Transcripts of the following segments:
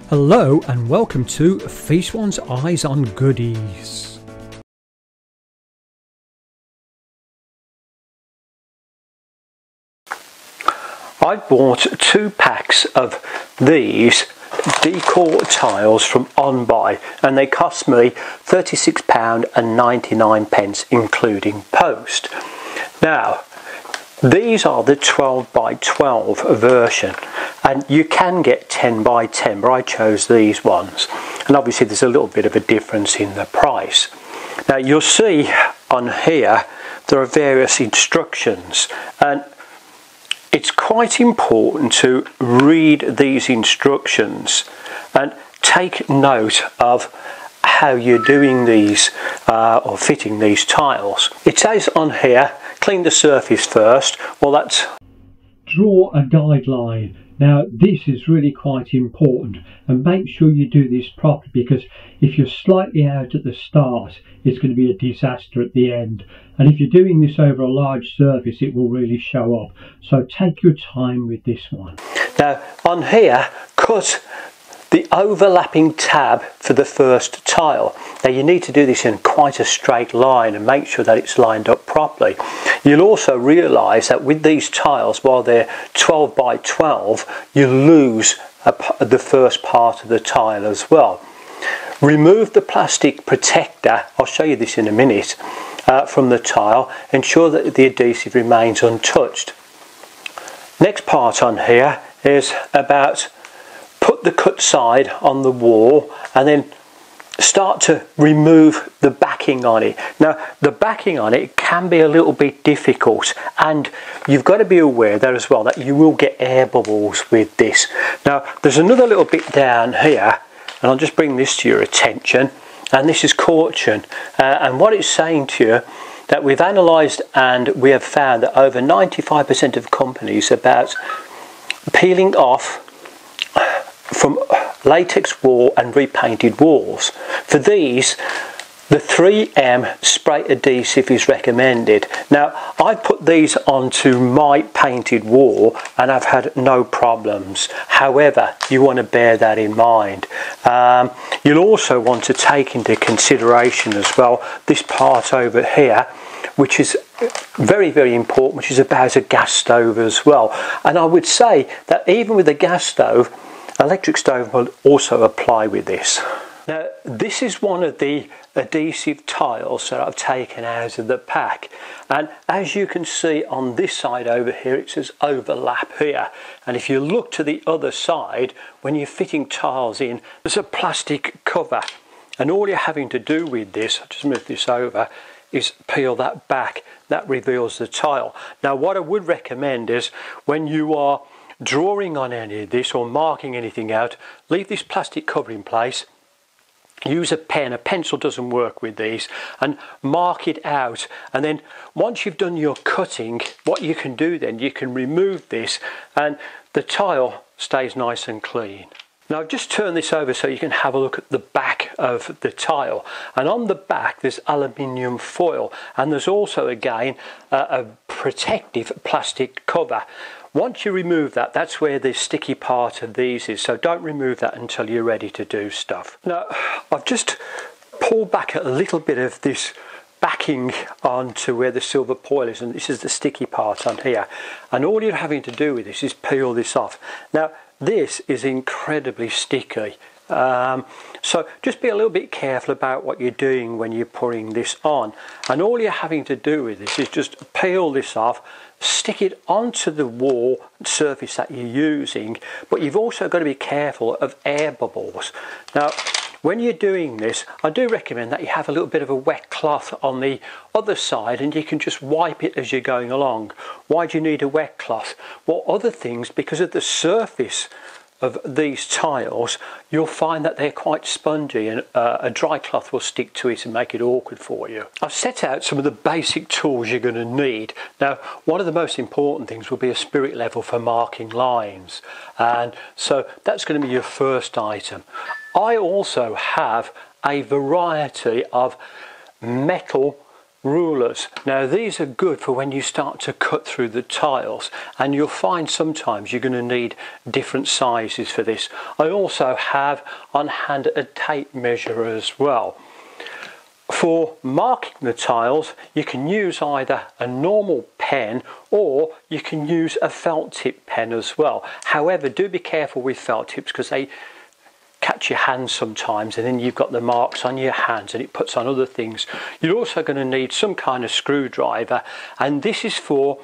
Hello and welcome to Feast One's Eyes on Goodies. I bought 2 packs of these decor tiles from OnBuy and they cost me £36.99 including post. Now these are the 12 by 12 version and you can get 10 by 10, but I chose these ones, and obviously there's a little bit of a difference in the price. Now you'll see on here there are various instructions, and it's quite important to read these instructions and take note of how you're doing these or fitting these tiles. It says on here, clean the surface first. Well, that's draw a guideline. Now this is really quite important, and make sure you do this properly, because if you're slightly out at the start it's going to be a disaster at the end, and if you're doing this over a large surface it will really show up. So take your time with this one. Now on here, cut the overlapping tab for the first tile. Now you need to do this in quite a straight line and make sure that it's lined up properly. You'll also realise that with these tiles, while they're 12 by 12, you lose the first part of the tile as well. Remove the plastic protector, I'll show you this in a minute, from the tile. Ensure that the adhesive remains untouched. Next part on here is about put the cut side on the wall and then start to remove the backing on it. Now the backing on it can be a little bit difficult, and you've got to be aware there as well that you will get air bubbles with this. Now there's another little bit down here, and I'll just bring this to your attention, and this is caution, and what it's saying to you that we've analysed and we have found that over 95% of companies about peeling off from latex wall and repainted walls. For these, the 3M spray adhesive is recommended. Now I put these onto my painted wall and I've had no problems. However, you want to bear that in mind. You'll also want to take into consideration as well this part over here, which is very, very important, which is about a gas stove as well. And I would say that even with a gas stove, electric stove will also apply with this. Now this is one of the adhesive tiles that I've taken out of the pack, and as you can see on this side over here it says overlap here, and if you look to the other side when you're fitting tiles in, there's a plastic cover, and all you're having to do with this, I'll just move this over, is peel that back. That reveals the tile. Now what I would recommend is when you are drawing on any of this or marking anything out, leave this plastic cover in place, use a pen, a pencil doesn't work with these, and mark it out, and then once you've done your cutting, what you can do then, you can remove this and the tile stays nice and clean. Now I've just turned this over so you can have a look at the back of the tile, and on the back there's aluminium foil, and there's also again a protective plastic cover. Once you remove that, that's where the sticky part of these is, so don't remove that until you're ready to do stuff. Now I've just pulled back a little bit of this backing onto where the silver foil is, and this is the sticky part on here, and all you're having to do with this is peel this off. Now this is incredibly sticky, so just be a little bit careful about what you're doing when you're putting this on, and all you're having to do with this is just peel this off, stick it onto the wall surface that you're using, but you've also got to be careful of air bubbles. Now when you're doing this, I do recommend that you have a little bit of a wet cloth on the other side and you can just wipe it as you're going along. Why do you need a wet cloth? Well, other things, because of the surface of these tiles, you'll find that they're quite spongy, and a dry cloth will stick to it and make it awkward for you. I've set out some of the basic tools you're going to need. Now one of the most important things will be a spirit level for marking lines, and so that's going to be your first item. I also have a variety of metal rulers. Now these are good for when you start to cut through the tiles, and you'll find sometimes you're going to need different sizes for this. I also have on hand a tape measure as well. For marking the tiles, you can use either a normal pen or you can use a felt tip pen as well. However, do be careful with felt tips because they catch your hands sometimes, and then you've got the marks on your hands and it puts on other things. You're also going to need some kind of screwdriver, and this is for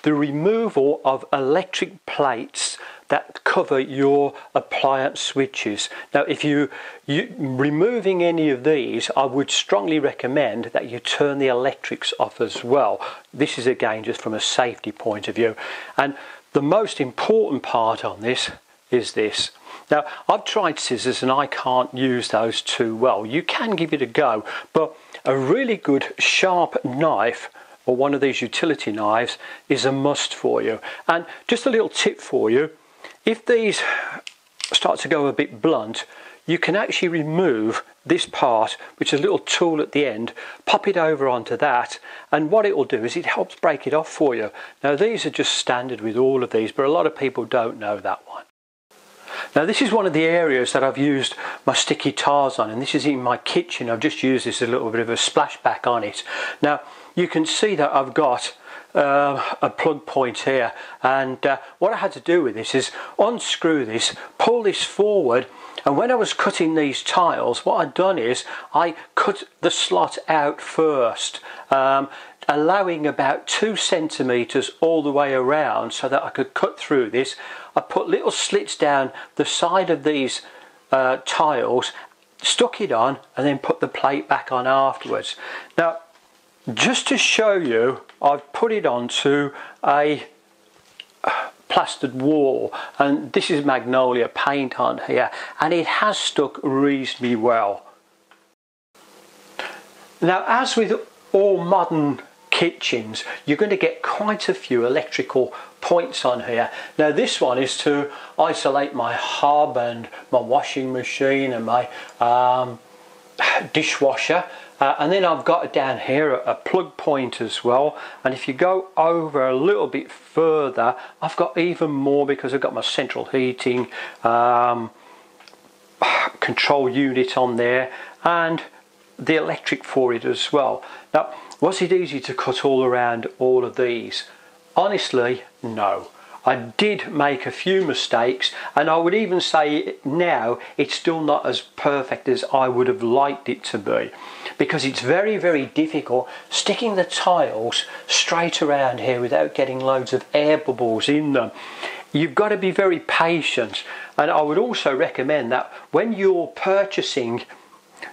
the removal of electric plates that cover your appliance switches. Now if you removing any of these, I would strongly recommend that you turn the electrics off as well. This is again just from a safety point of view, and the most important part on this is this. Now I've tried scissors and I can't use those too well. You can give it a go, but a really good sharp knife or one of these utility knives is a must for you. And just a little tip for you, if these start to go a bit blunt, you can actually remove this part, which is a little tool at the end, pop it over onto that, and what it will do is it helps break it off for you. Now these are just standard with all of these, but a lot of people don't know that one. Now this is one of the areas that I've used my sticky tiles on, and this is in my kitchen. I've just used this as a little bit of a splashback on it. Now you can see that I've got a plug point here, and what I had to do with this is unscrew this, pull this forward, and when I was cutting these tiles, what I'd done is I cut the slot out first, allowing about 2 centimeters all the way around so that I could cut through this. I put little slits down the side of these tiles, stuck it on, and then put the plate back on afterwards. Now just to show you, I've put it onto a plastered wall, and this is magnolia paint on here, and it has stuck reasonably well. Now as with all modern kitchens, you're going to get quite a few electrical points on here. Now this one is to isolate my hob and my washing machine and my dishwasher. And then I've got down here a plug point as well, and if you go over a little bit further, I've got even more because I've got my central heating control unit on there and the electric for it as well. Now was it easy to cut all around all of these? Honestly, no. I did make a few mistakes, and I would even say now it's still not as perfect as I would have liked it to be, because it's very, very difficult sticking the tiles straight around here without getting loads of air bubbles in them. You've got to be very patient, and I would also recommend that when you're purchasing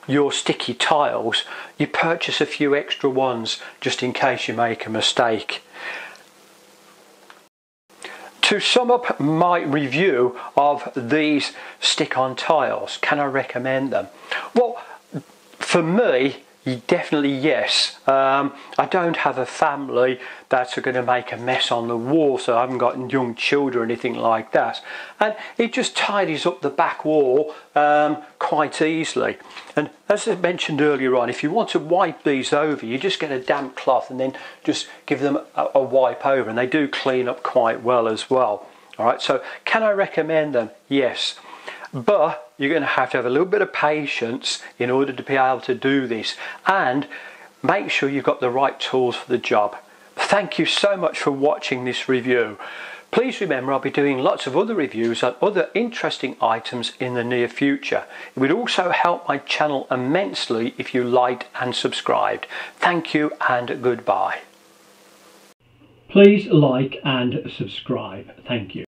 your sticky tiles, you purchase a few extra ones just in case you make a mistake. To sum up my review of these stick-on tiles, can I recommend them? Well, for me, definitely yes. I don't have a family that are going to make a mess on the wall, so I haven't got young children or anything like that. And it just tidies up the back wall quite easily. And as I mentioned earlier on, if you want to wipe these over, you just get a damp cloth and then just give them a wipe over, and they do clean up quite well as well. All right, so can I recommend them? Yes. But you're going to have a little bit of patience in order to be able to do this, and make sure you've got the right tools for the job. Thank you so much for watching this review. Please remember I'll be doing lots of other reviews on other interesting items in the near future. It would also help my channel immensely if you liked and subscribed. Thank you and goodbye. Please like and subscribe. Thank you.